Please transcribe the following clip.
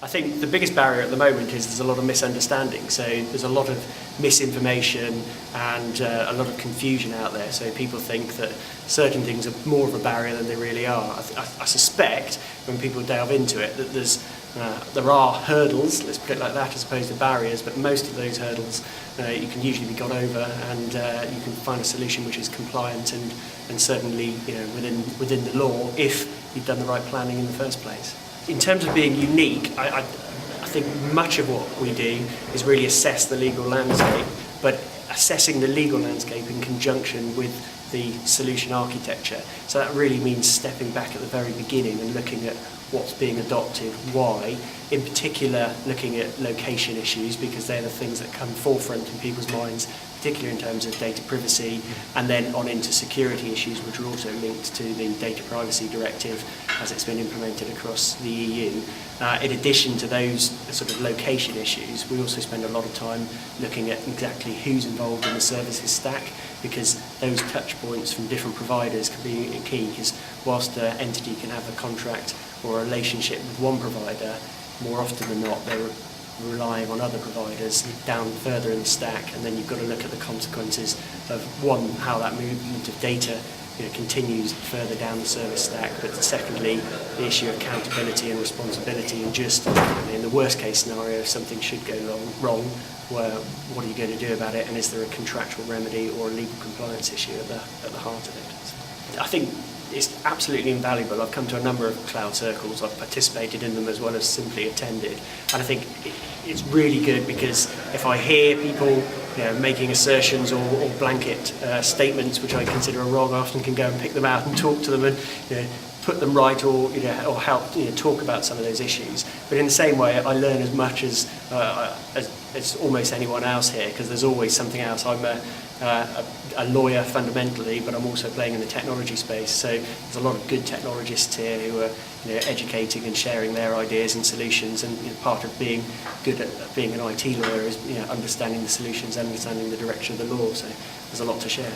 I think the biggest barrier at the moment is there's a lot of misunderstanding. So there's a lot of misinformation and a lot of confusion out there. So people think that certain things are more of a barrier than they really are. I suspect when people delve into it that there are hurdles, let's put it like that, as opposed to barriers, but most of those hurdles you can usually be got over, and you can find a solution which is compliant and certainly within the law if you've done the right planning in the first place. In terms of being unique, I think much of what we do is really assess the legal landscape, but assessing the legal landscape in conjunction with the solution architecture. So that really means stepping back at the very beginning and looking at what's being adopted, why, in particular looking at location issues, because they're the things that come forefront in people's minds, particularly in terms of data privacy, and then on into security issues, which are also linked to the Data Privacy Directive as it's been implemented across the EU. In addition to those sort of location issues, we also spend a lot of time looking at exactly who's involved in the services stack, because those touch points from different providers can be key, because whilst an entity can have a contract or a relationship with one provider, more often than not they're relying on other providers down further in the stack, and then you've got to look at the consequences of, one, how that movement of data continues further down the service stack, but secondly, the issue of accountability and responsibility, and just in the worst case scenario, if something should go wrong, what are you going to do about it, and is there a contractual remedy or a legal compliance issue at the heart of it? So I think it's absolutely invaluable. I've come to a number of cloud circles, I've participated in them as well as simply attended, and I think it's really good, because if I hear people making assertions or blanket statements which I consider are wrong, I often can go and pick them out and talk to them and put them right, or help talk about some of those issues. But in the same way, I learn as much as almost anyone else here, because there's always something else. I'm a lawyer fundamentally, but I'm also playing in the technology space. So there's a lot of good technologists here who are educating and sharing their ideas and solutions. And part of being good at being an IT lawyer is understanding the solutions, understanding the direction of the law. So there's a lot to share.